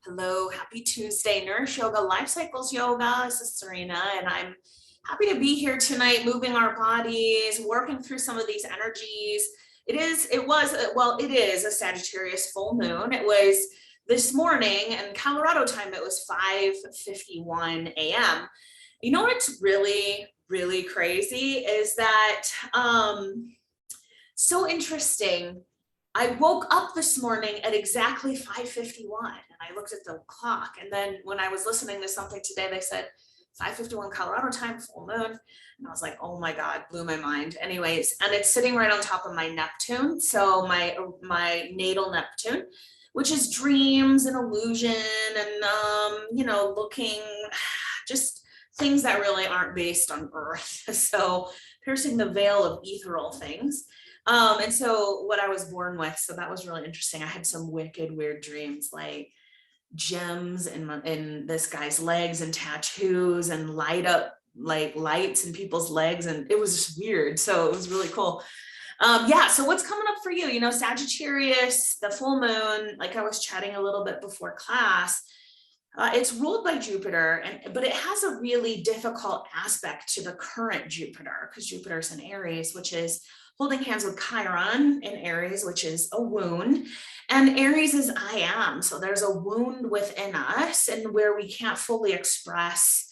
Hello, happy Tuesday, Nourish Yoga, Life Cycles Yoga. This is Serena, and I'm happy to be here tonight, moving our bodies, working through some of these energies. It is a Sagittarius full moon. It was this morning, and Colorado time, it was 5:51 a.m. You know what's really, really crazy is that, so interesting. I woke up this morning at exactly 5:51 and I looked at the clock. And then when I was listening to something today, they said 5:51 Colorado time, full moon. And I was like, oh my God, blew my mind. Anyways, and it's sitting right on top of my Neptune. So my natal Neptune, which is dreams and illusion and, looking just things that really aren't based on earth. So piercing the veil of ethereal things. And so what I was born with, so that was really interesting. I had some wicked, weird dreams, like gems in this guy's legs and tattoos and light up like lights in people's legs. And it was just weird. So it was really cool. So what's coming up for you? You know, Sagittarius, the full moon, like I was chatting a little bit before class, it's ruled by Jupiter, but it has a really difficult aspect to the current Jupiter because Jupiter's in Aries, which is holding hands with Chiron in Aries, which is a wound. And Aries is I am. So there's a wound within us and where we can't fully express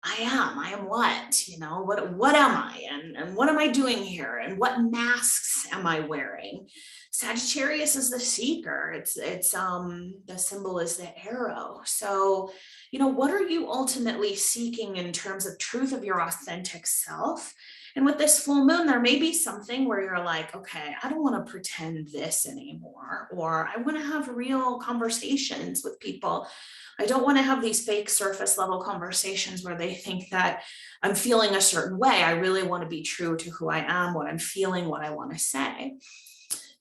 I am what, what am I and what am I doing here and what masks am I wearing? Sagittarius is the seeker. It's the symbol is the arrow. So, what are you ultimately seeking in terms of truth of your authentic self? And with this full moon, there may be something where you're like, okay, I don't want to pretend this anymore, or I want to have real conversations with people. I don't want to have these fake surface level conversations where they think that I'm feeling a certain way. I really want to be true to who I am, what I'm feeling, what I want to say.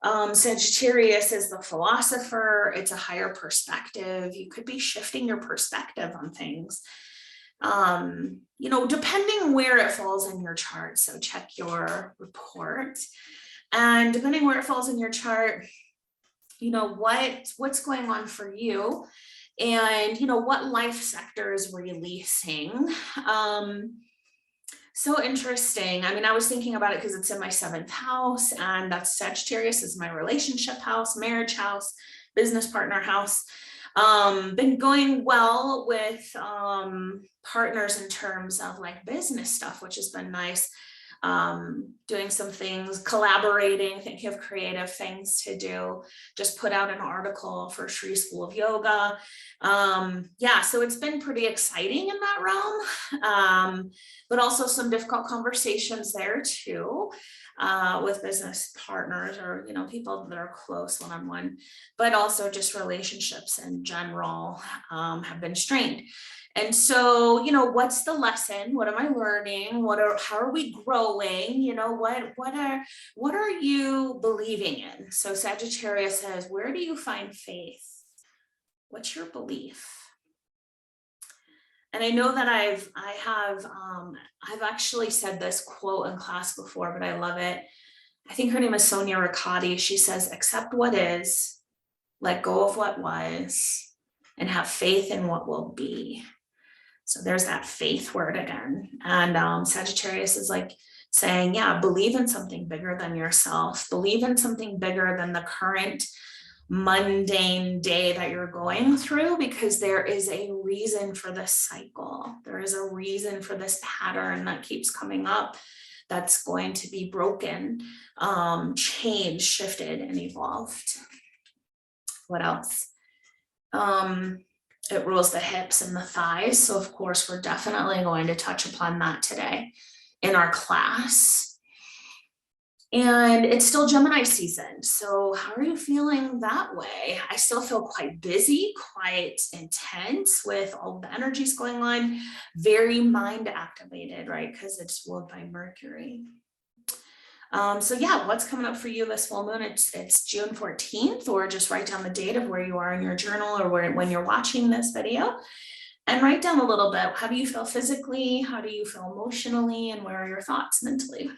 Sagittarius is the philosopher. It's a higher perspective. You could be shifting your perspective on things. Depending where it falls in your chart. So check your report, and depending where it falls in your chart, what's going on for you, and what life sector is releasing. So interesting. I mean, I was thinking about it because it's in my 7th house, and that's Sagittarius is my relationship house, marriage house, business partner house. Been going well with partners in terms of like business stuff, which has been nice. Doing some things, collaborating, thinking of creative things to do. Just put out an article for Shri School of Yoga. So it's been pretty exciting in that realm, but also some difficult conversations there too, with business partners or, people that are close one-on-one, but also just relationships in general have been strained. And so, what's the lesson? What am I learning? How are we growing? What are you believing in? So Sagittarius says, where do you find faith? What's your belief? And I know that I've actually said this quote in class before, but I love it. I think her name is Sonia Riccati. She says, accept what is, let go of what was, and have faith in what will be. So there's that faith word again. And Sagittarius is like saying, yeah, believe in something bigger than yourself. Believe in something bigger than the current mundane day that you're going through, because there is a reason for this cycle. There is a reason for this pattern that keeps coming up that's going to be broken, changed, shifted, and evolved. What else? It rules the hips and the thighs. So of course, we're definitely going to touch upon that today in our class. And it's still Gemini season. So how are you feeling that way? I still feel quite busy, quite intense with all the energies going on, very mind activated, right? Because it's ruled by Mercury. What's coming up for you this full moon? It's June 14th, or just write down the date of where you are in your journal or when you're watching this video, and write down a little bit. How do you feel physically? How do you feel emotionally? And where are your thoughts mentally?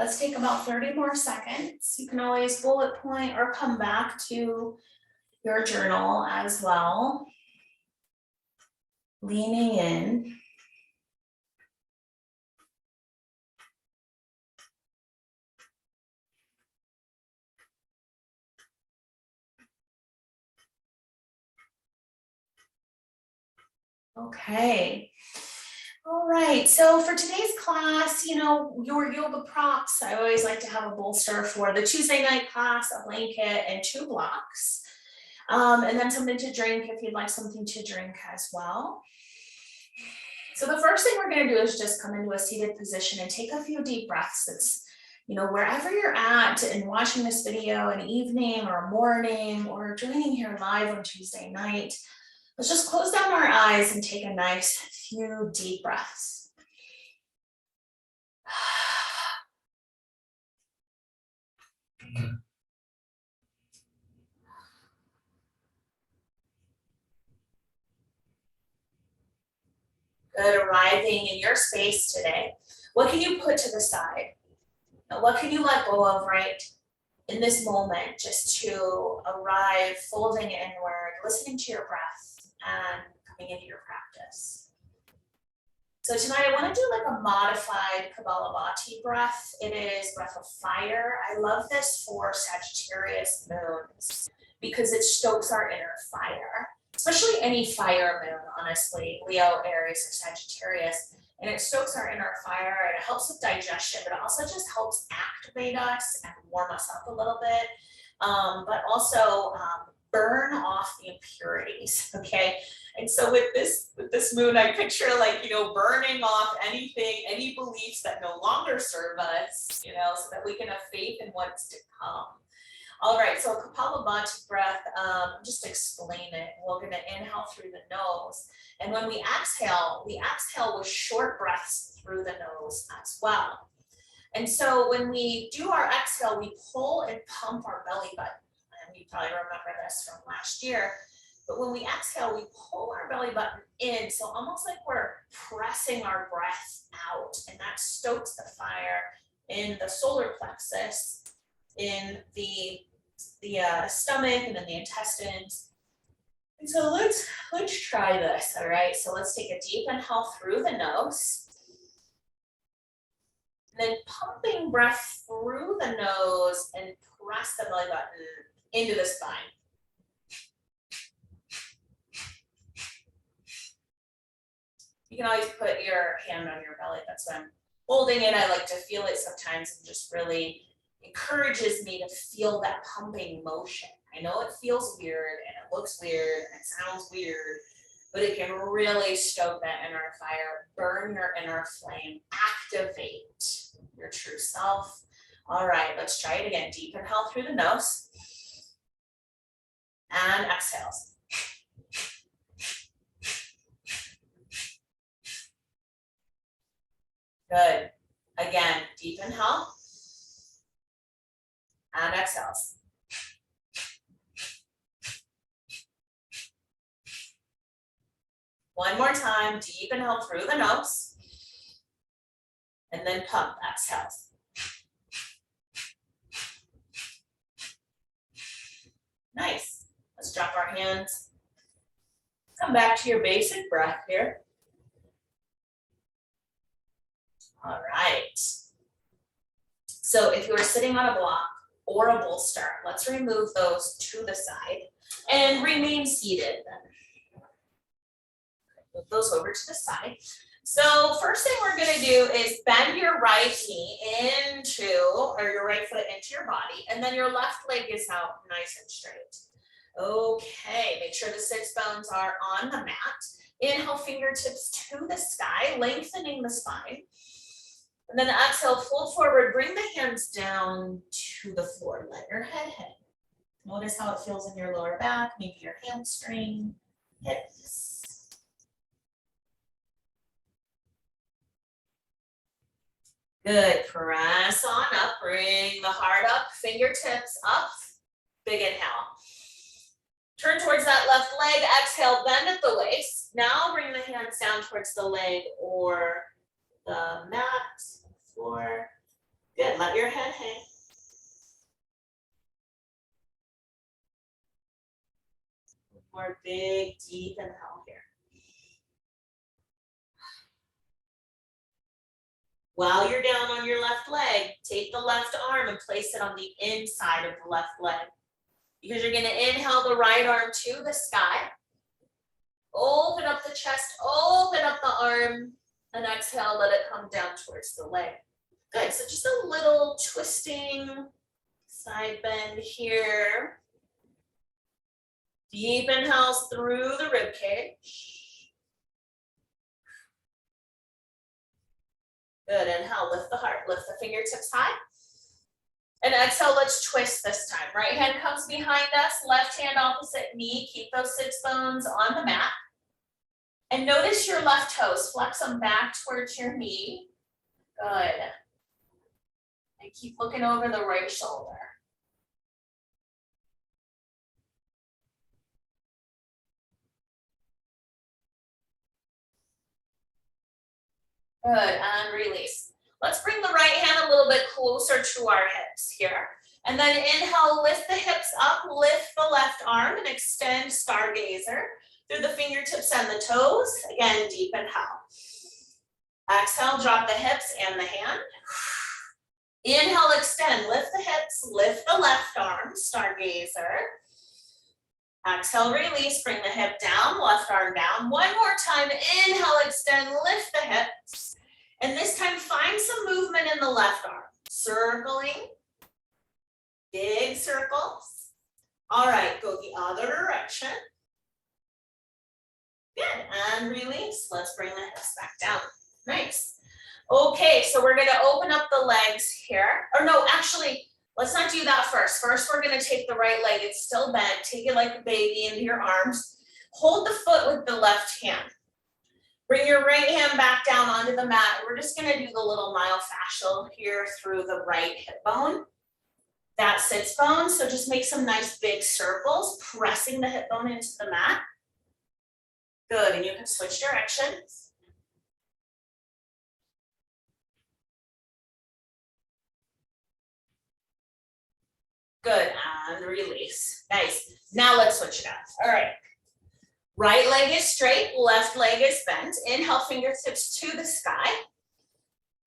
Let's take about 30 more seconds. You can always bullet point or come back to your journal as well. Leaning in. Okay. All right, so for today's class, you know, your yoga props, I always like to have a bolster for the Tuesday night class, a blanket and 2 blocks. And then something to drink if you'd like something to drink as well. So the first thing we're gonna do is just come into a seated position and take a few deep breaths. It's, you know, wherever you're at and watching this video an evening or a morning or joining here live on Tuesday night, let's just close down our eyes and take a nice few deep breaths. Good, arriving in your space today. What can you put to the side? What can you let go of right in this moment just to arrive folding inward, listening to your breath and coming into your practice? So tonight I want to do like a modified Kapalabhati breath. It is breath of fire. I love this for Sagittarius moons because it stokes our inner fire, especially any fire moon, honestly, Leo, Aries, or Sagittarius. And it stokes our inner fire and it helps with digestion, but it also just helps activate us and warm us up a little bit, but also burn off the impurities, okay? And so with this moon, I picture like, you know, burning off anything, any beliefs that no longer serve us, you know, so that we can have faith in what's to come. All right, so Kapalabhati breath, just explain it. We're gonna inhale through the nose. And when we exhale with short breaths through the nose as well. And so when we do our exhale, we pull and pump our belly button. And you probably remember this from last year. But when we exhale, we pull our belly button in. So almost like we're pressing our breath out. And that stokes the fire in the solar plexus, in the stomach, and in the intestines. And so let's try this, all right? So let's take a deep inhale through the nose. And then pumping breath through the nose and press the belly button into the spine. You can always put your hand on your belly. That's when I'm holding it. I like to feel it sometimes and just really encourages me to feel that pumping motion. I know it feels weird and it looks weird and it sounds weird, but it can really stoke that inner fire, burn your inner flame, activate your true self. All right, let's try it again. Deep inhale through the nose and exhales. Good. Again, deep inhale and exhales. One more time, deep inhale through the nose, and then pump, exhales. Nice. Let's drop our hands. Come back to your basic breath here. All right. So if you are sitting on a block or a bolster, let's remove those to the side and remain seated then. Move those over to the side. So first thing we're gonna do is bend your right knee into, or your right foot into your body, and then your left leg is out nice and straight. Okay, make sure the sits bones are on the mat. Inhale, fingertips to the sky, lengthening the spine. And then exhale, fold forward, bring the hands down to the floor, let your head hang. Notice how it feels in your lower back, maybe your hamstring, hips. Good, press on up, bring the heart up, fingertips up, big inhale. Turn towards that left leg, exhale, bend at the waist. Now bring the hands down towards the leg or the mat, floor. Good, let your head hang. More big, deep inhale here. While you're down on your left leg, take the left arm and place it on the inside of the left leg. Because you're gonna inhale the right arm to the sky. Open up the chest, open up the arm, and exhale, let it come down towards the leg. Good, so just a little twisting, side bend here. Deep inhales through the rib cage. Good, inhale, lift the heart, lift the fingertips high. And exhale, let's twist this time. Right hand comes behind us, left hand opposite knee. Keep those sits bones on the mat. And notice your left toes, flex them back towards your knee. Good. And keep looking over the right shoulder. Good, and release. Let's bring the right hand a little bit closer to our hips here. And then inhale, lift the hips up, lift the left arm and extend stargazer through the fingertips and the toes. Again, deep inhale. Exhale, drop the hips and the hand. Inhale, extend, lift the hips, lift the left arm, stargazer. Exhale, release, bring the hip down, left arm down. One more time, inhale, extend, lift the hips. And this time, find some movement in the left arm. Circling, big circles. All right, go the other direction. Good, and release. Let's bring the hips back down. Nice. Okay, so we're gonna open up the legs here. Or no, actually, let's not do that first. First, we're gonna take the right leg. It's still bent. Take it like a baby into your arms. Hold the foot with the left hand. Bring your right hand back down onto the mat. We're just gonna do the little myofascial here through the right hip bone. That sits bone, so just make some nice big circles, pressing the hip bone into the mat. Good, and you can switch directions. Good, and release. Nice. Now let's switch it up. All right. Right leg is straight, left leg is bent. Inhale, fingertips to the sky.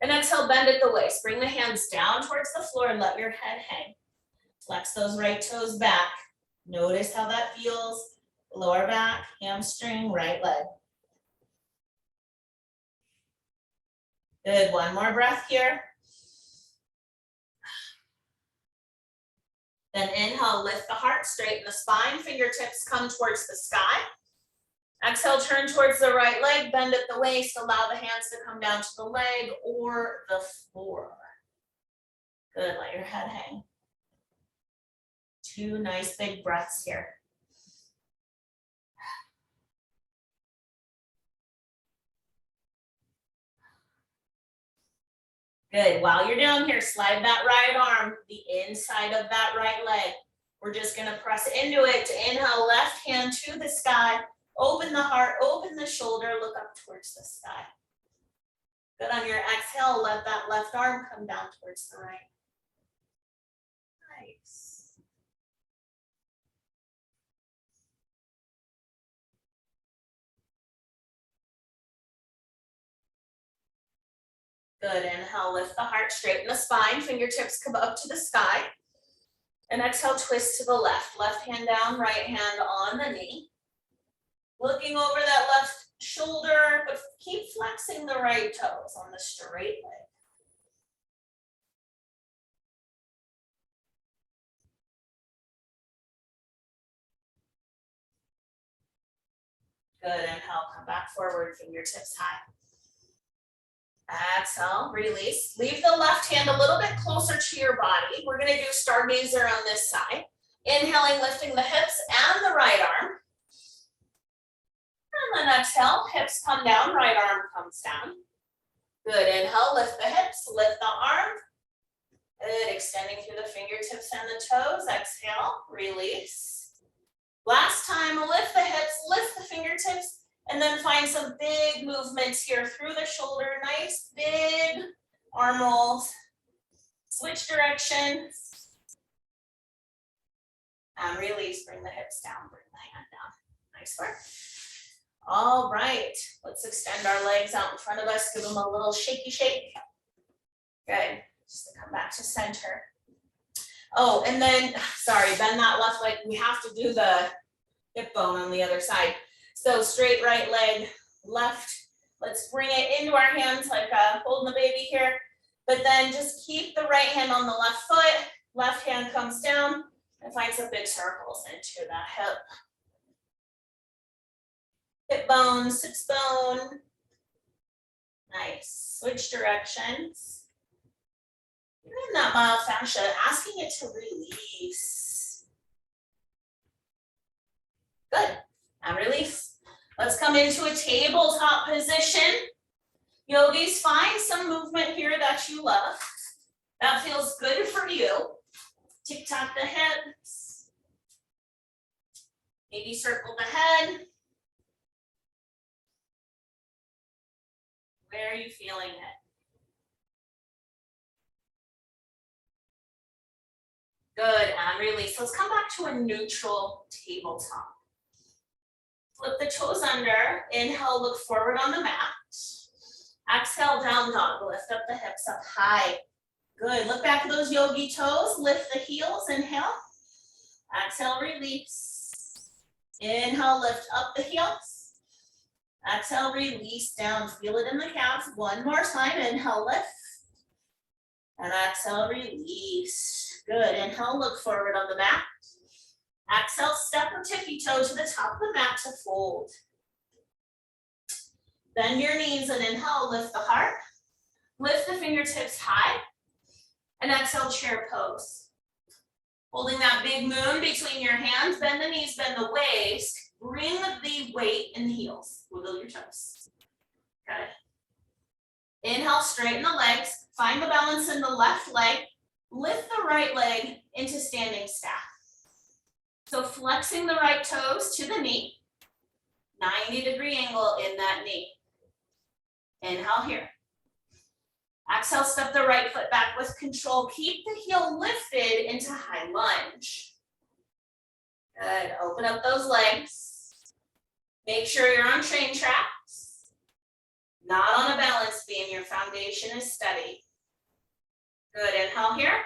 And exhale, bend at the waist. Bring the hands down towards the floor and let your head hang. Flex those right toes back. Notice how that feels. Lower back, hamstring, right leg. Good, one more breath here. Then inhale, lift the heart, straighten the spine, fingertips come towards the sky. Exhale, turn towards the right leg, bend at the waist, allow the hands to come down to the leg or the floor. Good, let your head hang. Two nice big breaths here. Good, while you're down here, slide that right arm, the inside of that right leg. We're just gonna press into it. Inhale, left hand to the sky. Open the heart, open the shoulder, look up towards the sky. Good, on your exhale, let that left arm come down towards the right. Nice. Good, inhale, lift the heart, straighten the spine, fingertips come up to the sky. And exhale, twist to the left. Left hand down, right hand on the knee. Looking over that left shoulder, but keep flexing the right toes on the straight leg. Good, inhale, come back forward, fingertips high. Exhale, release. Leave the left hand a little bit closer to your body. We're gonna do stargazer on this side. Inhaling, lifting the hips and the right arm. And then exhale, hips come down, right arm comes down. Good, inhale, lift the hips, lift the arm. Good, extending through the fingertips and the toes. Exhale, release. Last time, lift the hips, lift the fingertips, and then find some big movements here through the shoulder. Nice big arm rolls. Switch directions. And release, bring the hips down, bring the hand down. Nice work. All right, let's extend our legs out in front of us, give them a little shaky shake. Good, just to come back to center. Oh, and then, sorry, bend that left leg. We have to do the hip bone on the other side. So straight right leg, left. Let's bring it into our hands like holding the baby here. But then just keep the right hand on the left foot. Left hand comes down and find some big circles into that hip. Hip bone, sits bone. Nice. Switch directions. You're in that myofascia, asking it to release. Good. And release. Let's come into a tabletop position. Yogis, find some movement here that you love. That feels good for you. Tick-tock the hips. Maybe circle the head. Where are you feeling it? Good, and release. Let's come back to a neutral tabletop. Flip the toes under. Inhale, look forward on the mat. Exhale, down dog. Lift up the hips up high. Good, look back at those yogi toes. Lift the heels, inhale. Exhale, release. Inhale, lift up the heels. Exhale, release down. Feel it in the calves. One more time. Inhale, lift. And exhale, release. Good. Inhale, look forward on the mat. Exhale, step or tippy toe to the top of the mat to fold. Bend your knees and inhale, lift the heart. Lift the fingertips high. And exhale, chair pose. Holding that big moon between your hands. Bend the knees, bend the waist. Bring the weight in the heels. Wiggle your toes. Good. Inhale, straighten the legs. Find the balance in the left leg. Lift the right leg into standing staff. So flexing the right toes to the knee. 90-degree angle in that knee. Inhale here. Exhale, step the right foot back with control. Keep the heel lifted into high lunge. Good. Open up those legs. Make sure you're on train tracks. Not on a balance beam. Your foundation is steady. Good. Inhale here.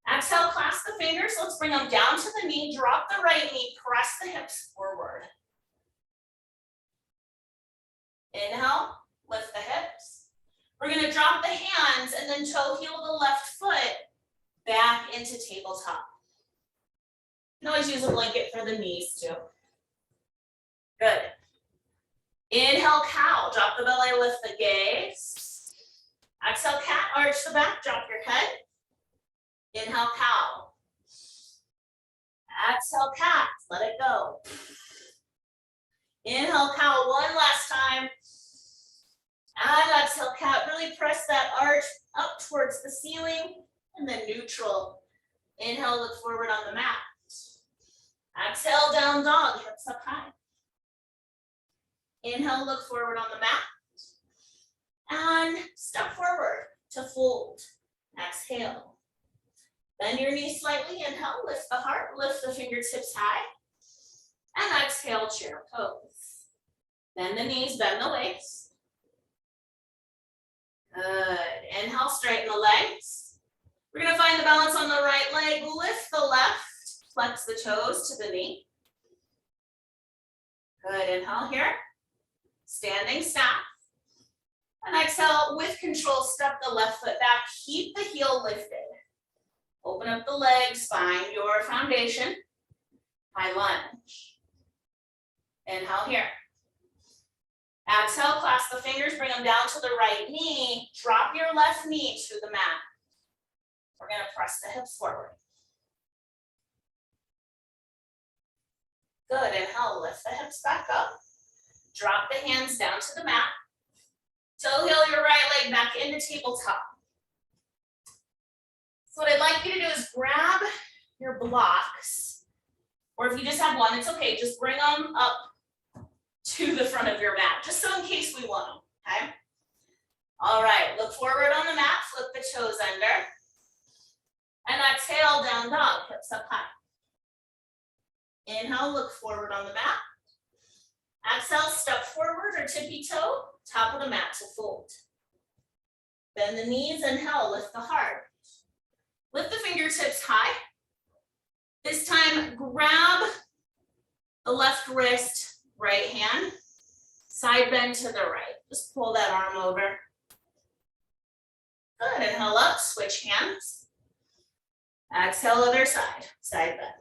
Exhale, clasp the fingers. Let's bring them down to the knee. Drop the right knee. Press the hips forward. Inhale. Lift the hips. We're going to drop the hands and then toe heel the left foot back into tabletop. You can always use a blanket for the knees too. Good. Inhale, cow. Drop the belly, lift the gaze. Exhale, cat. Arch the back, drop your head. Inhale, cow. Exhale, cat. Let it go. Inhale, cow. One last time. And exhale, cat. Really press that arch up towards the ceiling and then neutral. Inhale, look forward on the mat. Exhale, down dog, hips up high. Inhale, look forward on the mat. And step forward to fold. Exhale. Bend your knees slightly. Inhale, lift the heart, lift the fingertips high. And exhale, chair pose. Bend the knees, bend the waist. Good. Inhale, straighten the legs. We're going to find the balance on the right leg. Lift the left. Flex the toes to the knee. Good. Inhale here. Standing staff. And exhale, with control, step the left foot back. Keep the heel lifted. Open up the legs. Find your foundation. High lunge. Inhale here. Exhale, clasp the fingers, bring them down to the right knee. Drop your left knee to the mat. We're going to press the hips forward. Good. Inhale, lift the hips back up. Drop the hands down to the mat. Toe heel your right leg back into tabletop. So what I'd like you to do is grab your blocks, or if you just have one, it's okay. Just bring them up to the front of your mat, just so in case we want them, okay? All right, look forward on the mat, flip the toes under. exhale, down dog, hips up high. Inhale, look forward on the mat. Exhale, step forward or tippy toe, top of the mat to fold. Bend the knees, inhale, lift the heart. Lift the fingertips high. This time, grab the left wrist, right hand, side bend to the right. Just pull that arm over. Good, inhale up, switch hands. Exhale, other side, side bend.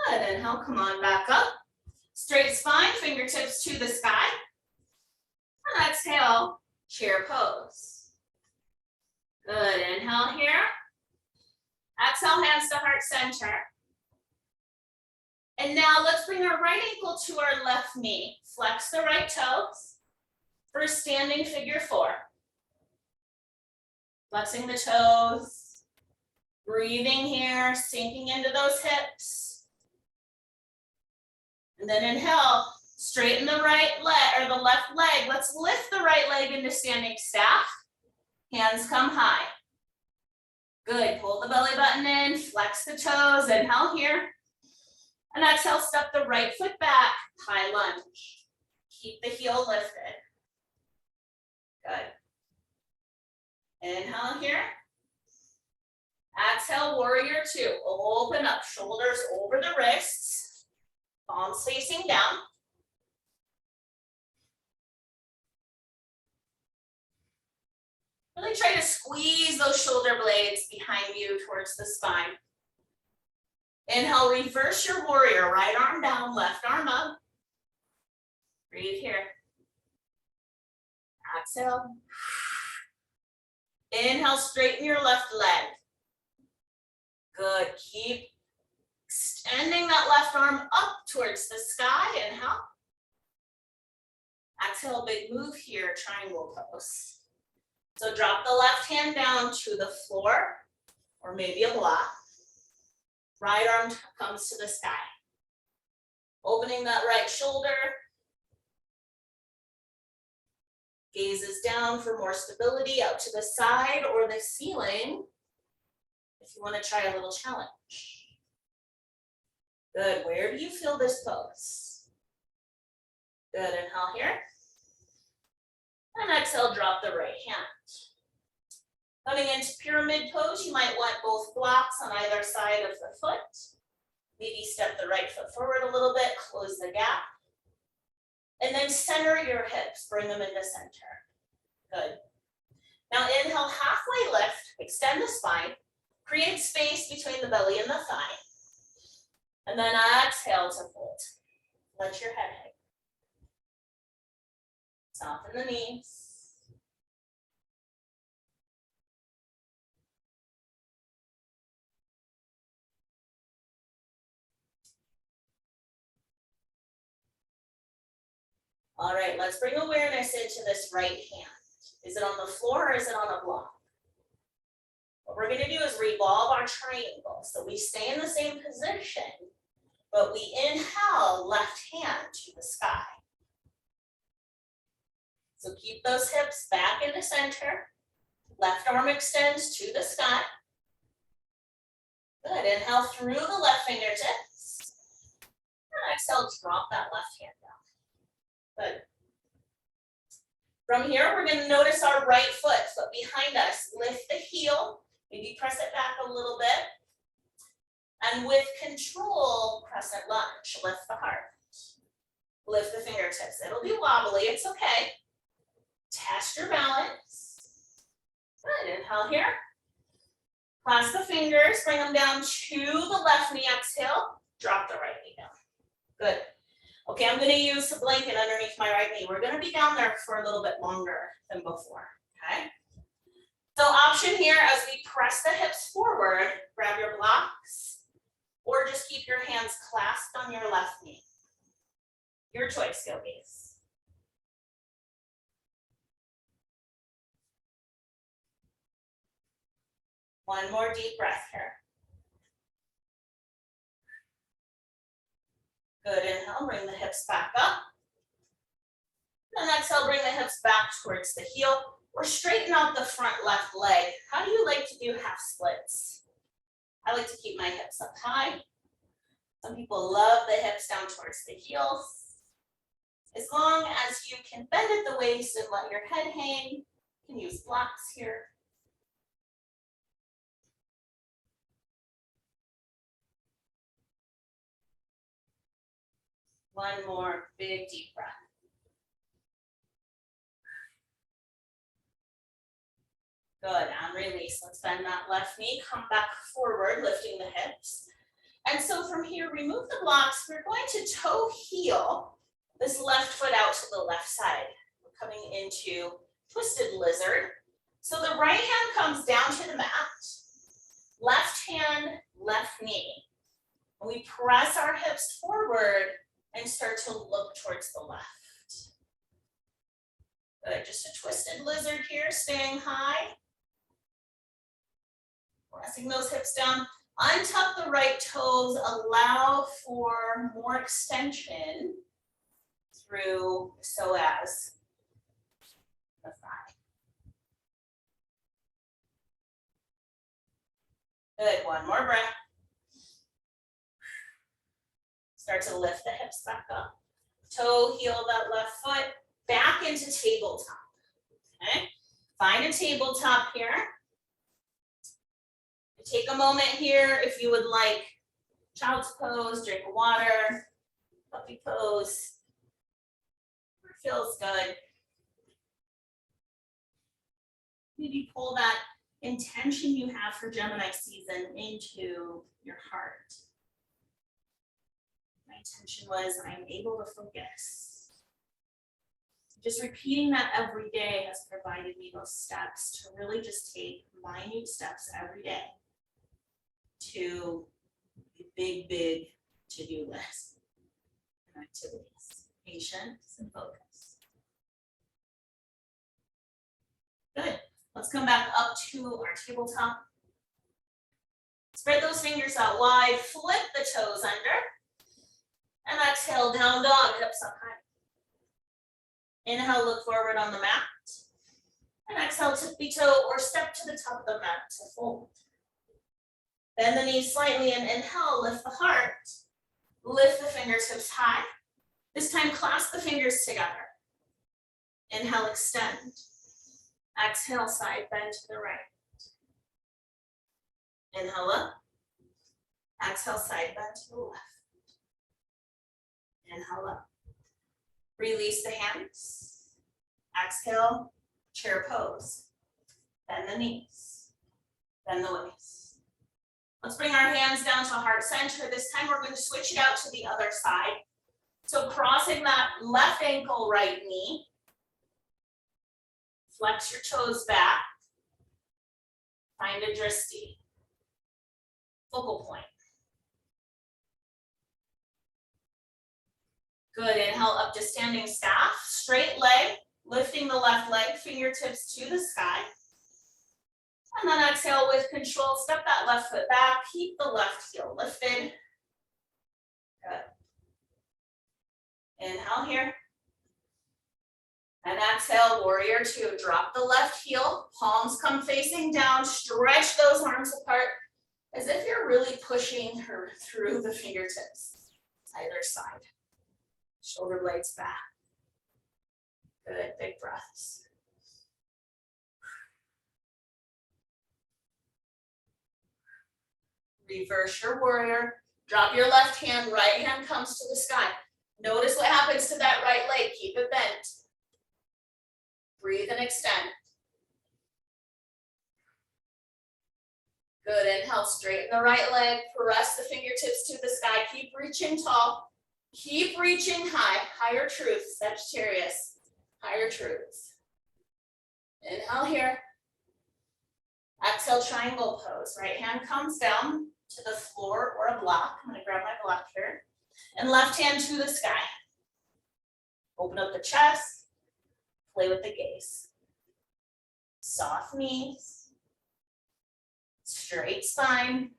Good, inhale, come on back up. Straight spine, fingertips to the sky. And exhale, chair pose. Good, inhale here. Exhale, hands to heart center. And now let's bring our right ankle to our left knee. Flex the right toes for standing figure four. Flexing the toes, breathing here, sinking into those hips. And then inhale, straighten the right leg or the left leg. Let's lift the right leg into standing staff. Hands come high. Good, pull the belly button in, flex the toes, inhale here. And exhale, step the right foot back, high lunge. Keep the heel lifted. Good. Inhale here. Exhale, warrior two. Open up, shoulders over the wrists. Palms facing down. Really try to squeeze those shoulder blades behind you towards the spine. Inhale, reverse your warrior. Right arm down, left arm up. Breathe here. Exhale. Inhale, straighten your left leg. Good, keep extending that left arm up towards the sky. Inhale. Exhale, big move here, triangle pose. So drop the left hand down to the floor or maybe a block. Right arm comes to the sky. Opening that right shoulder. Gaze is down for more stability, out to the side or the ceiling if you want to try a little challenge. Good, where do you feel this pose? Good, inhale here. And exhale, drop the right hand. Coming into pyramid pose, you might want both blocks on either side of the foot. Maybe step the right foot forward a little bit, close the gap. And then center your hips, bring them into center. Good. Now inhale, halfway lift, extend the spine, create space between the belly and the thigh. And then exhale to fold. Let your head hang. Soften the knees. All right, let's bring awareness into this right hand. Is it on the floor or is it on a block? What we're gonna do is revolve our triangle. So we stay in the same position, but we inhale left hand to the sky. So keep those hips back into center. Left arm extends to the sky. Good, inhale through the left fingertips. And exhale, drop that left hand down. Good. From here, we're going to notice our right foot behind us. Lift the heel, maybe press it back a little bit. And with control, crescent lunge, lift the heart. Lift the fingertips. It'll be wobbly, it's okay. Test your balance. Good, inhale here. Clasp the fingers, bring them down to the left knee, exhale. Drop the right knee down. Good. Okay, I'm gonna use a blanket underneath my right knee. We're gonna be down there for a little bit longer than before, okay? So option here, as we press the hips forward, grab your blocks, or just keep your hands clasped on your left knee. Your choice, yogis. One more deep breath here. Good, inhale, bring the hips back up. And exhale, bring the hips back towards the heel. or straighten out the front left leg. How do you like to do half splits? I like to keep my hips up high. Some people love the hips down towards the heels. As long as you can bend at the waist and let your head hang, you can use blocks here. One more big deep breath. Good, on release, let's bend that left knee, come back forward, lifting the hips. And so from here, remove the blocks. We're going to toe heel this left foot out to the left side. We're coming into twisted lizard. So the right hand comes down to the mat, left hand, left knee. And we press our hips forward and start to look towards the left. Good, just a twisted lizard here, staying high. Pressing those hips down. Untuck the right toes, allow for more extension through the psoas, the thigh. Good, one more breath. Start to lift the hips back up. Toe, heel that left foot, back into tabletop, okay? Find a tabletop here. Take a moment here if you would like child's pose, drink of water, puppy pose. Feels good. Maybe pull that intention you have for Gemini season into your heart. My intention was, I'm able to focus. Just repeating that every day has provided me those steps to really just take minute steps every day to a big, big to-do list and activities, patience and focus. Good, let's come back up to our tabletop. Spread those fingers out wide, flip the toes under, and exhale, down dog, hips up high. Inhale, look forward on the mat, and exhale, tippy toe or step to the top of the mat to fold. Bend the knees slightly and inhale, lift the heart. Lift the fingertips high. This time, clasp the fingers together. Inhale, extend. Exhale, side bend to the right. Inhale up. Exhale, side bend to the left. Inhale up. Release the hands. Exhale, chair pose. Bend the knees. Bend the waist. Let's bring our hands down to heart center. This time we're going to switch it out to the other side. So crossing that left ankle, right knee. Flex your toes back. Find a drishti. Focal point. Good, inhale up to standing staff. Straight leg, lifting the left leg, fingertips to the sky. And then exhale with control, step that left foot back, keep the left heel lifted. Good. Inhale here. And exhale, warrior two. Drop the left heel, palms come facing down, stretch those arms apart as if you're really pushing her through the fingertips, either side. Shoulder blades back. Good, big breaths. Reverse your warrior. Drop your left hand, right hand comes to the sky. Notice what happens to that right leg. Keep it bent. Breathe and extend. Good, inhale, straighten the right leg. Press the fingertips to the sky. Keep reaching tall. Keep reaching high. Higher truths, Sagittarius. Higher truths. Inhale here. Exhale, triangle pose. Right hand comes down to the floor or a block. I'm going to grab my block here. And left hand to the sky. Open up the chest. Play with the gaze. Soft knees. Straight spine.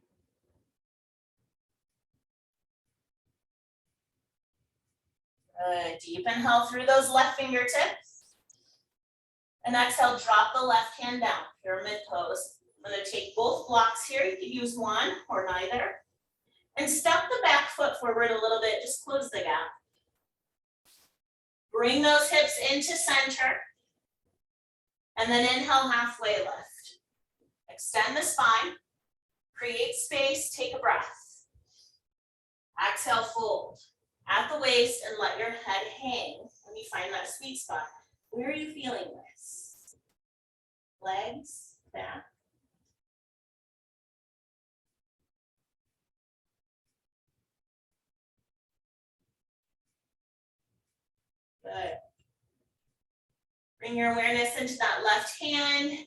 Good. Deep inhale through those left fingertips. And exhale, drop the left hand down, pyramid pose. I'm gonna take both blocks here. You can use one or neither. And step the back foot forward a little bit, just close the gap. Bring those hips into center. And then inhale, halfway lift. Extend the spine, create space, take a breath. Exhale, fold at the waist and let your head hang when you find that sweet spot. Where are you feeling this? Legs, back. Good. Bring your awareness into that left hand.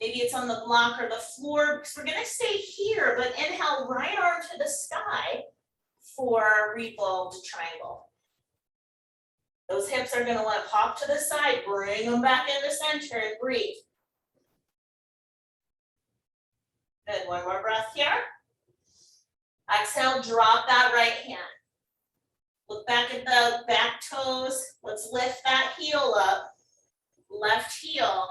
Maybe it's on the block or the floor, because we're gonna stay here, but inhale, right arm to the sky for revolved triangle. Those hips are gonna wanna pop to the side, bring them back into center and breathe. Good, one more breath here. Exhale, drop that right hand. Look back at the back toes. Let's lift that heel up, left heel.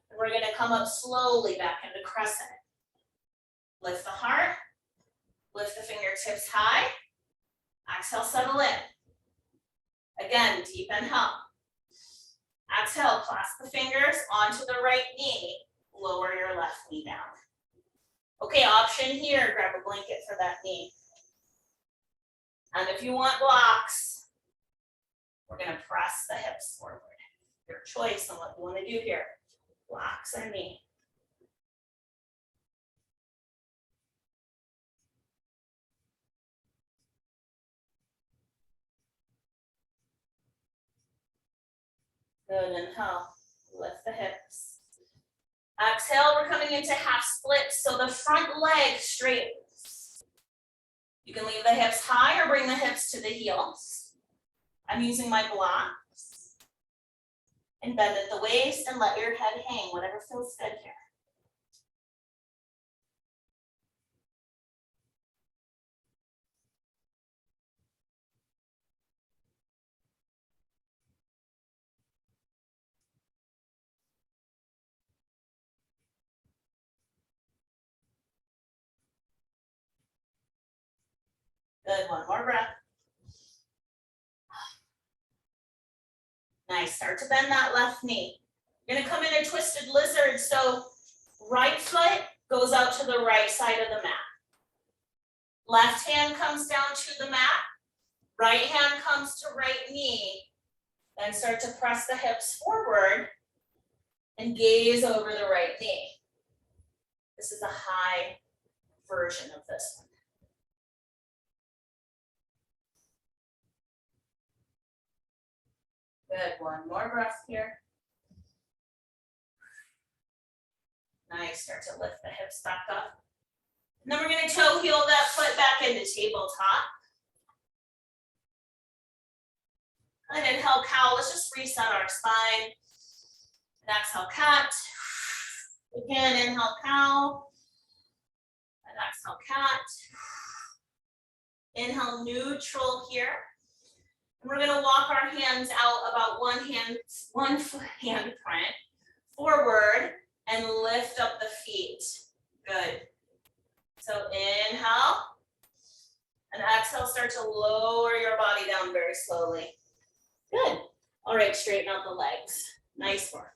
And we're gonna come up slowly back into crescent. Lift the heart, lift the fingertips high. Exhale, settle in. Again, deep inhale. Exhale, clasp the fingers onto the right knee. Lower your left knee down. Okay, option here, grab a blanket for that knee. And if you want blocks, we're gonna press the hips forward. Your choice on what you wanna do here. Blocks or knee. Good, inhale, lift the hips. Exhale, we're coming into half splits, so the front leg straightens. You can leave the hips high or bring the hips to the heels. I'm using my blocks. And bend at the waist and let your head hang, whatever feels good here. Good, one more breath. Nice, start to bend that left knee. You're gonna come in a twisted lizard, so right foot goes out to the right side of the mat. Left hand comes down to the mat, right hand comes to right knee, then start to press the hips forward and gaze over the right knee. This is a high version of this one. Good, one more breath here. Nice, start to lift the hips back up. And then we're gonna toe heel that foot back into tabletop. And inhale, cow, let's just reset our spine. And exhale, cat. Again, inhale, cow. And exhale, cat. Inhale, neutral here. And we're gonna walk our hands out about one hand print forward and lift up the feet. Good. So inhale and exhale, start to lower your body down very slowly. Good. All right, straighten out the legs. Nice work.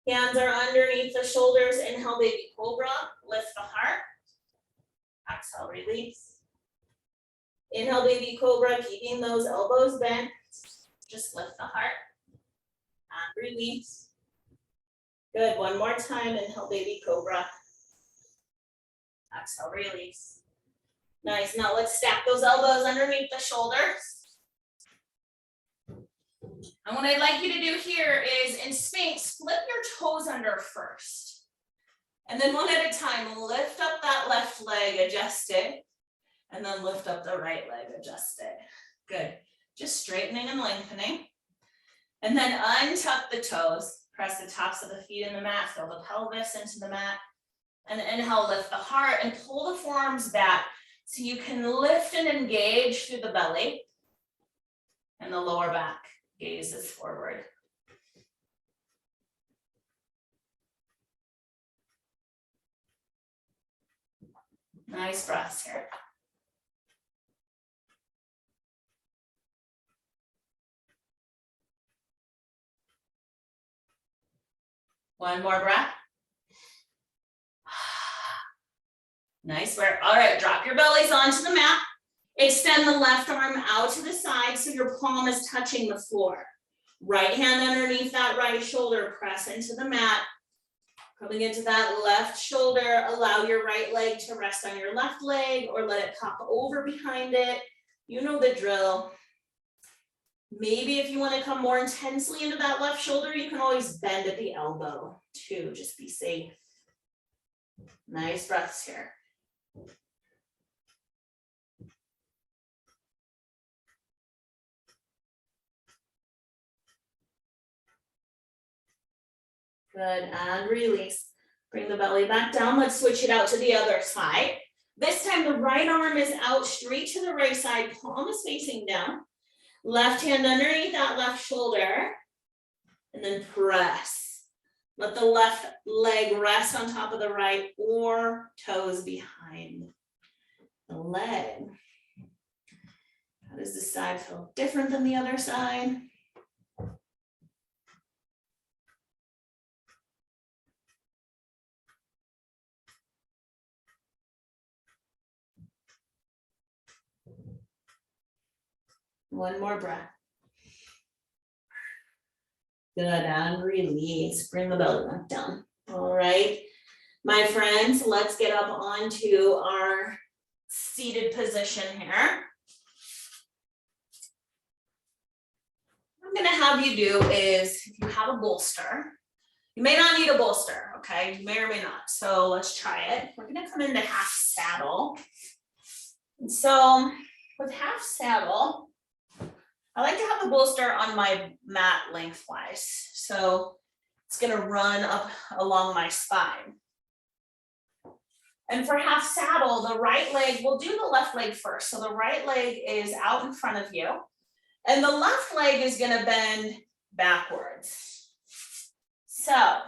Hands are underneath the shoulders. Inhale, baby cobra. Lift the heart. Exhale, release. Inhale, baby cobra, keeping those elbows bent. Just lift the heart. And release. Good, one more time. Inhale, baby cobra. Exhale, release. Nice, now let's stack those elbows underneath the shoulders. And what I'd like you to do here is in Sphinx, flip your toes under first. And then one at a time, lift up that left leg, adjust it. And then lift up the right leg, adjust it. Good, just straightening and lengthening. And then untuck the toes, press the tops of the feet in the mat, feel the pelvis into the mat. And inhale, lift the heart and pull the forearms back so you can lift and engage through the belly. And the lower back gazes forward. Nice breaths here. One more breath. Nice work. All right, drop your bellies onto the mat. Extend the left arm out to the side so your palm is touching the floor. Right hand underneath that right shoulder, press into the mat. Coming into that left shoulder, allow your right leg to rest on your left leg or let it pop over behind it. You know the drill. Maybe if you want to come more intensely into that left shoulder, you can always bend at the elbow too, just be safe. Nice breaths here. Good, and release. Bring the belly back down. Let's switch it out to the other side. This time the right arm is out straight to the right side, palm is facing down. Left hand underneath that left shoulder, and then press. Let the left leg rest on top of the right or toes behind the leg. How does this side feel different than the other side? One more breath. Good, and release. Bring the belly back down. All right, my friends, let's get up onto our seated position here. What I'm gonna have you do is, if you have a bolster, you may not need a bolster, okay? You may or may not, so let's try it. We're gonna come into half saddle. And so with half saddle, I like to have the bolster on my mat lengthwise. So it's gonna run up along my spine. And for half saddle, the right leg, we'll do the left leg first. So the right leg is out in front of you. And the left leg is gonna bend backwards. So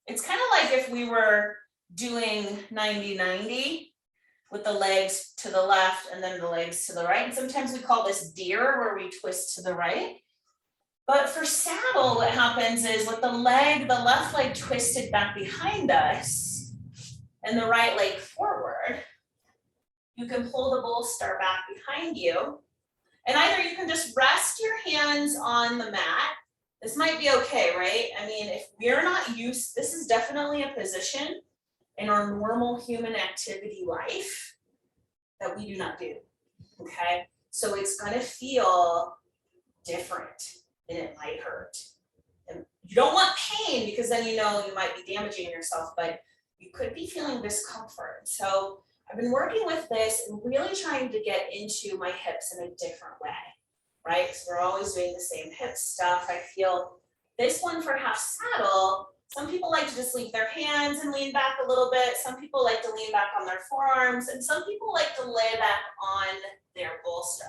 it's kind of like if we were doing 90-90 with the legs to the left and then the legs to the right. And sometimes we call this deer, where we twist to the right. But for saddle, what happens is with the left leg twisted back behind us and the right leg forward, you can pull the bolster back behind you. And either you can just rest your hands on the mat. This might be okay, right? I mean, if we're not used, this is definitely a position in our normal human activity life that we do not do, okay? So it's gonna feel different and it might hurt. And you don't want pain because then you know you might be damaging yourself, but you could be feeling discomfort. So I've been working with this and really trying to get into my hips in a different way, right? Because we're always doing the same hip stuff. I feel this one for half saddle, some people like to just leave their hands and lean back a little bit. Some people like to lean back on their forearms, and some people like to lay back on their bolster.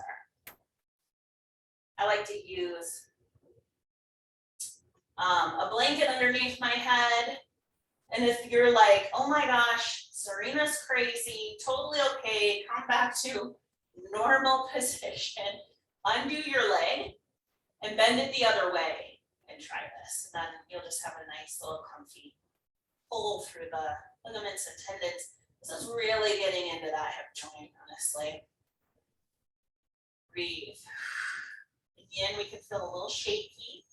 I like to use a blanket underneath my head. And if you're like, oh my gosh, Serena's crazy, totally okay, come back to normal position, undo your leg and bend it the other way and try this. And then you'll just have a nice little comfy pull through the ligaments and tendons. This is really getting into that hip joint, honestly. Breathe. Again, we can feel a little shaky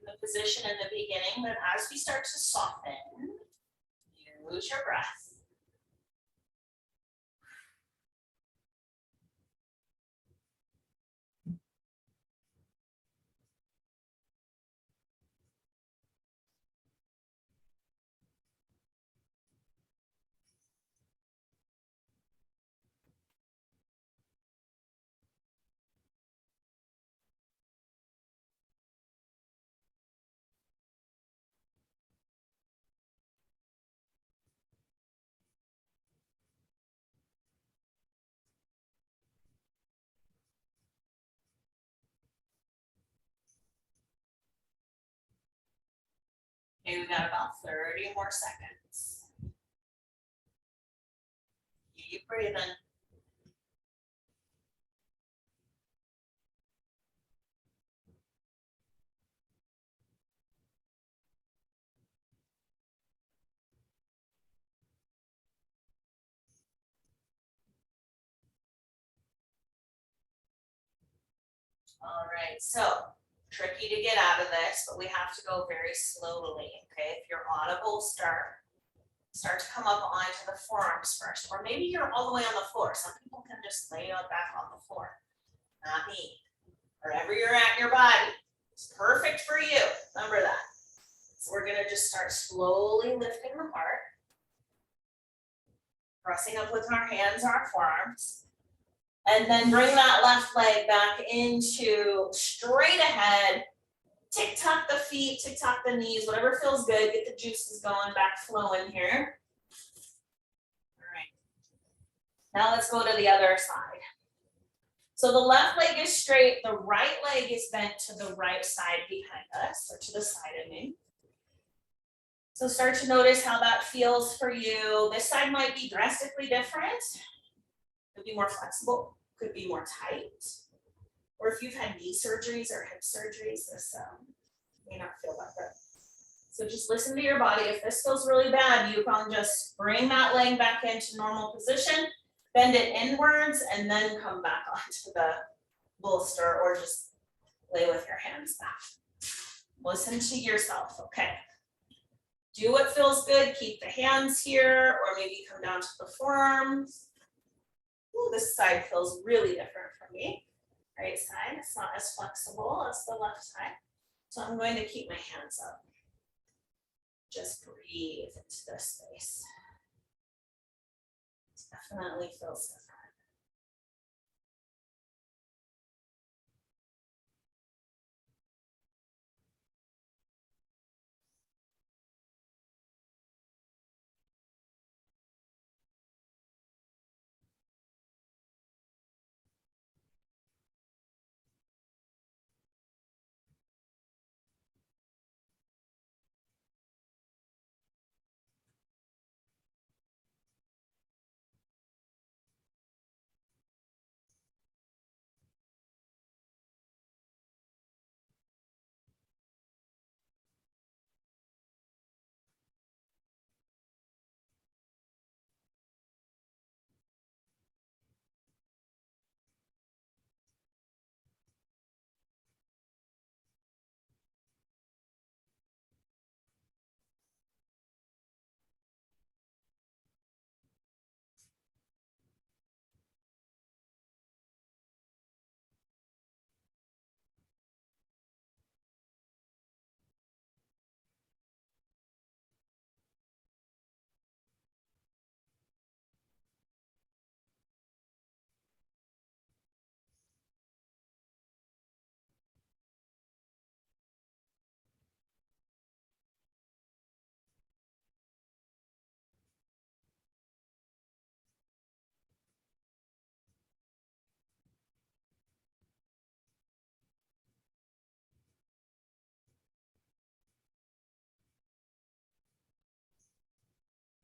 in the position in the beginning, but as we start to soften, you lose your breath. Okay, we got about 30 more seconds. Keep breathing. All right, so tricky to get out of this, but we have to go very slowly, okay? If you're audible, start to come up onto the forearms first, or maybe you're all the way on the floor. Some people can just lay on back on the floor. Not me. Wherever you're at in your body, it's perfect for you. Remember that. So we're gonna just start slowly lifting the heart, pressing up with our hands, our forearms. And then bring that left leg back into straight ahead. Tick-tock the feet, tick-tock the knees, whatever feels good. Get the juices going, back flowing here. All right. Now let's go to the other side. So the left leg is straight, the right leg is bent to the right side behind us, or to the side of me. So start to notice how that feels for you. This side might be drastically different. Could be more flexible, could be more tight. Or if you've had knee surgeries or hip surgeries, this may not feel that good. So just listen to your body. If this feels really bad, you can just bring that leg back into normal position, bend it inwards, and then come back onto the bolster, or just lay with your hands back. Listen to yourself, okay? Do what feels good, keep the hands here, or maybe come down to the forearms. Ooh, this side feels really different for me. Right side, it's not as flexible as the left side. So I'm going to keep my hands up. Just breathe into this space. It definitely feels different.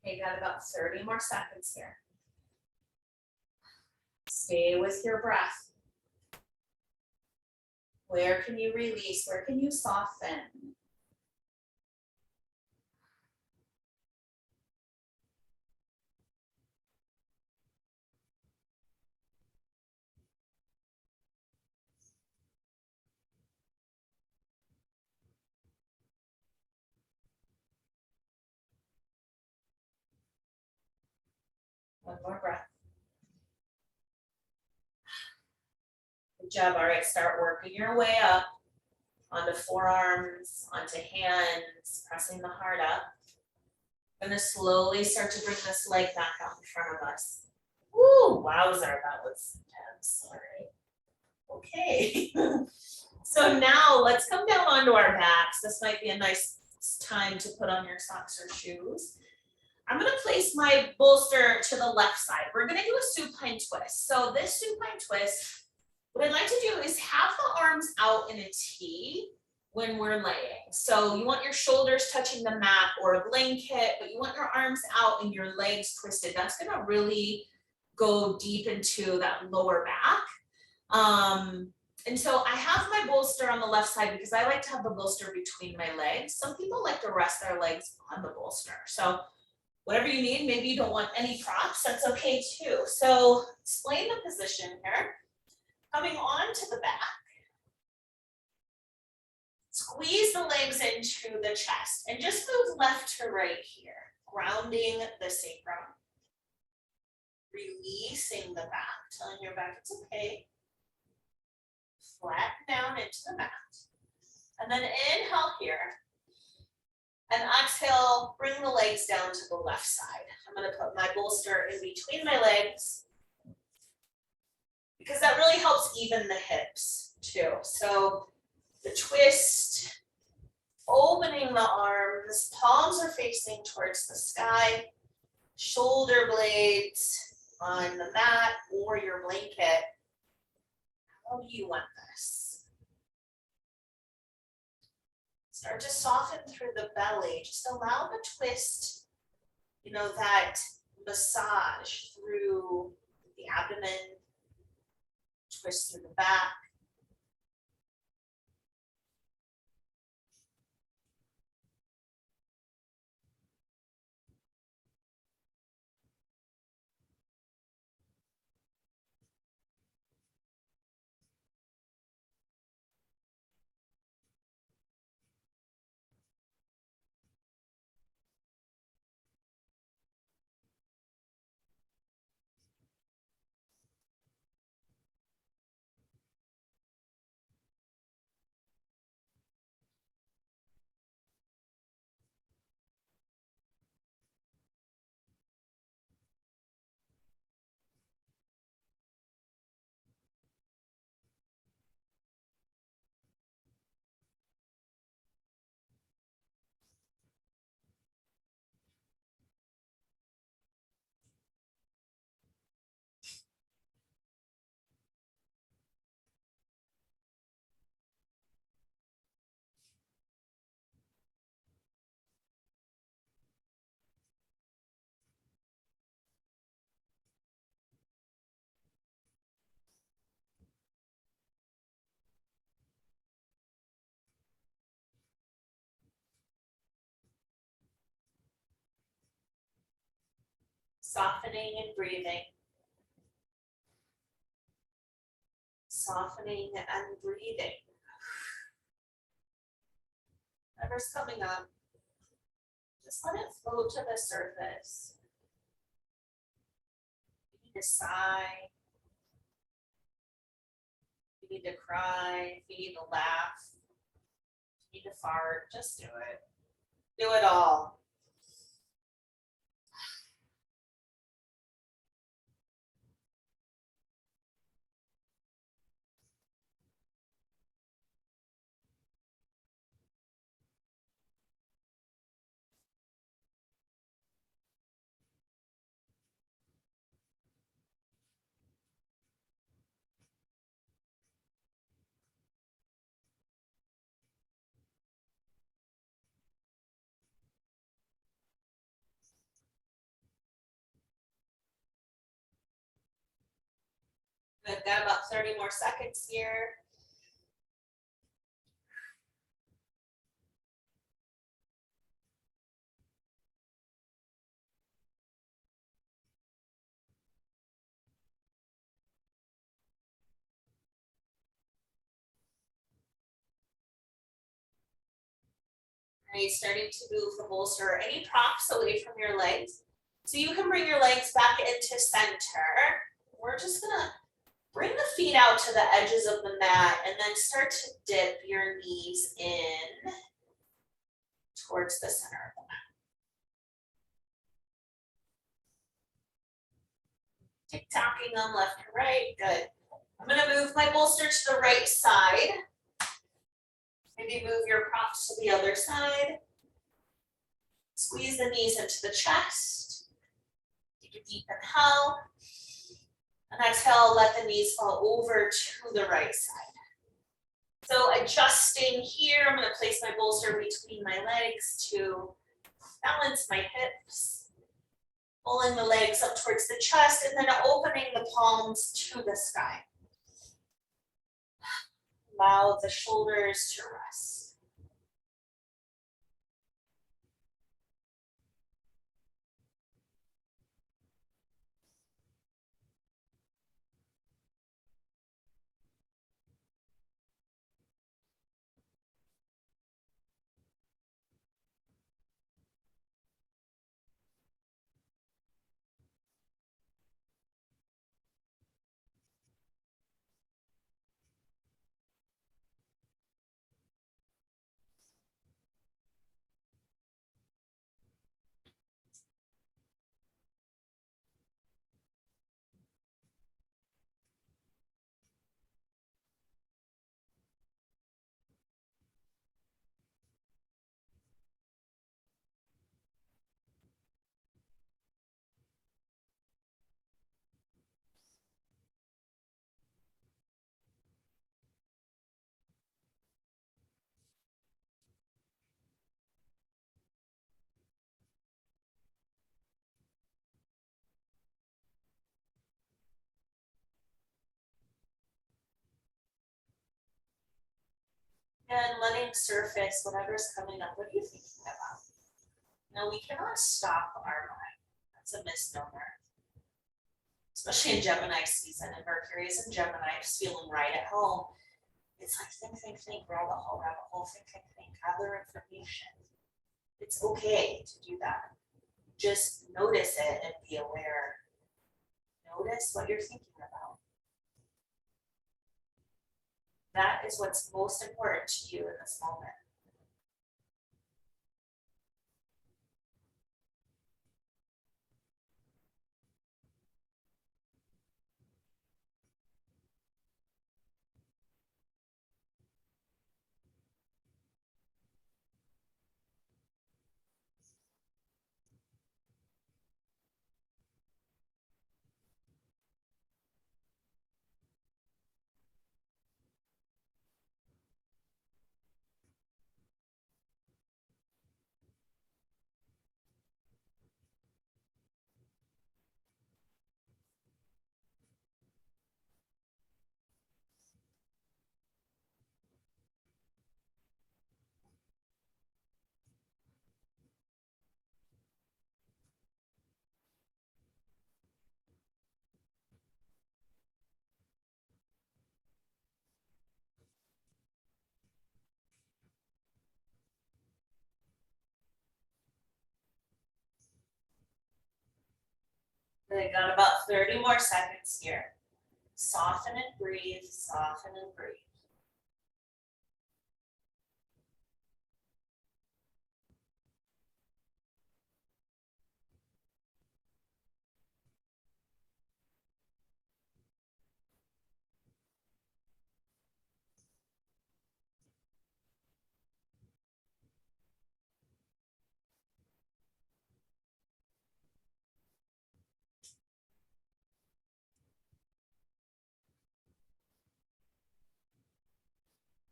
Okay, got about 30 more seconds here. Stay with your breath. Where can you release? Where can you soften? One more breath. Good job. All right, start working your way up onto forearms, onto hands, pressing the heart up. I'm gonna slowly start to bring this leg back out in front of us. Woo, wowzer, that was intense. All right. Okay. So now let's come down onto our backs. This might be a nice time to put on your socks or shoes. I'm gonna place my bolster to the left side. We're gonna do a supine twist. So this supine twist, what I'd like to do is have the arms out in a T when we're laying. So you want your shoulders touching the mat or a blanket, but you want your arms out and your legs twisted. That's gonna really go deep into that lower back. And so I have my bolster on the left side because I like to have the bolster between my legs. Some people like to rest their legs on the bolster. So whatever you need, maybe you don't want any props, that's okay too. So explain the position here. Coming on to the back. Squeeze the legs into the chest and just move left to right here, grounding the sacrum. Releasing the back, telling your back it's okay. Flatten down into the mat. And then inhale here. And exhale, bring the legs down to the left side. I'm going to put my bolster in between my legs because that really helps even the hips too. So the twist, opening the arms, palms are facing towards the sky, shoulder blades on the mat or your blanket. How do you want this? Start to soften through the belly. Just allow the twist, you know, that massage through the abdomen, twist through the back. Softening and breathing. Softening and breathing. Whatever's coming up, just let it float to the surface. You need to sigh. If you need to cry, if you need to laugh, if you need to fart, just do it. Do it all. I've got about 30 more seconds here. Right, starting to move the bolster or any props away from your legs. So you can bring your legs back into center. We're just gonna bring the feet out to the edges of the mat and then start to dip your knees in towards the center of the mat. Tick-tocking them left to right, good. I'm gonna move my bolster to the right side. Maybe move your props to the other side. Squeeze the knees into the chest. Take a deep inhale. And exhale, let the knees fall over to the right side. So adjusting here, I'm going to place my bolster between my legs to balance my hips. Pulling the legs up towards the chest and then opening the palms to the sky. Allow the shoulders to rest. And letting surface whatever's coming up. What are you thinking about? No, we cannot stop our mind. That's a misnomer. Especially in Gemini season, and Mercury is in Gemini, just feeling right at home. It's like think, rabbit hole, think, gather information. It's okay to do that. Just notice it and be aware. Notice what you're thinking about. That is what's most important to you in this moment. We got about 30 more seconds here. Soften and breathe, soften and breathe.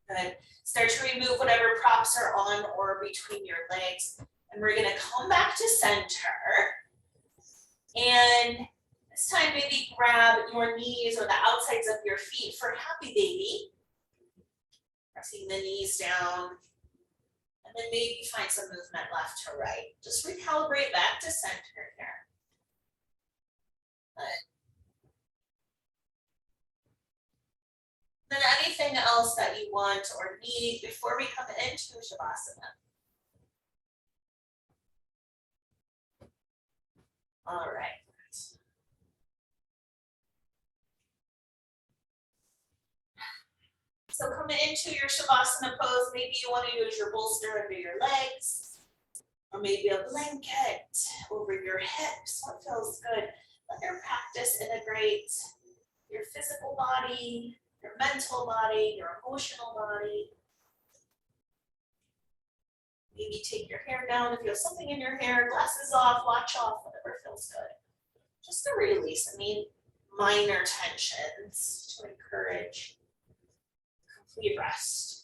Good. Start to remove whatever props are on or between your legs. And we're gonna come back to center. And this time maybe grab your knees or the outsides of your feet for happy baby. Pressing the knees down. And then maybe find some movement left to right. Just recalibrate back to center here. Good. Then anything else that you want or need before we come into Shavasana. All right. So come into your Shavasana pose. Maybe you want to use your bolster under your legs, or maybe a blanket over your hips. What feels good? Let your practice integrate your physical body, your mental body, your emotional body. Maybe take your hair down if you have something in your hair, glasses off, watch off, whatever feels good. Just to release, minor tensions to encourage complete rest.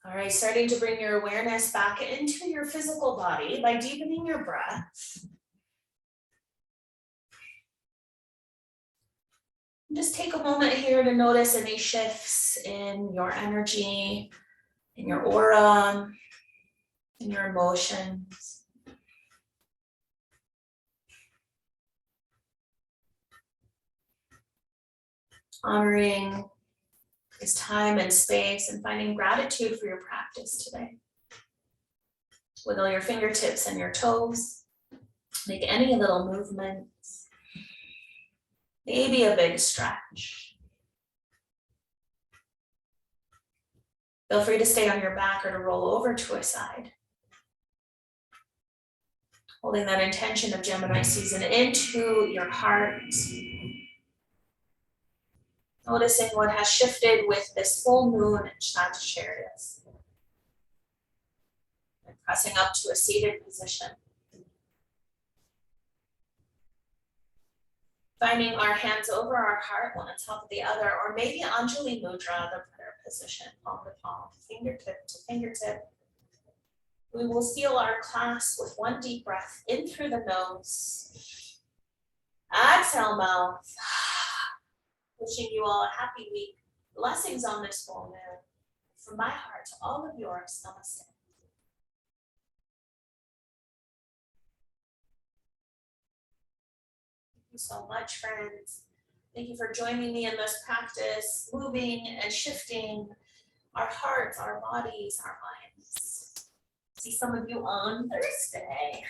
All right, starting to bring your awareness back into your physical body by deepening your breath. Just take a moment here to notice any shifts in your energy, in your aura, in your emotions. Honoring this time and space and finding gratitude for your practice today. Wiggle your fingertips and your toes. Make any little movements. Maybe a big stretch. Feel free to stay on your back or to roll over to a side. Holding that intention of Gemini season into your heart. Noticing what has shifted with this full moon in Sagittarius. And pressing up to a seated position. Finding our hands over our heart, one on top of the other, or maybe Anjali Mudra, the prayer position, palm to palm, fingertip to fingertip. We will seal our class with one deep breath in through the nose. Exhale, mouth. Wishing you all a happy week. Blessings on this full moon. From my heart to all of yours, namaste. Thank you so much, friends. Thank you for joining me in this practice, moving and shifting our hearts, our bodies, our minds. See some of you on Thursday.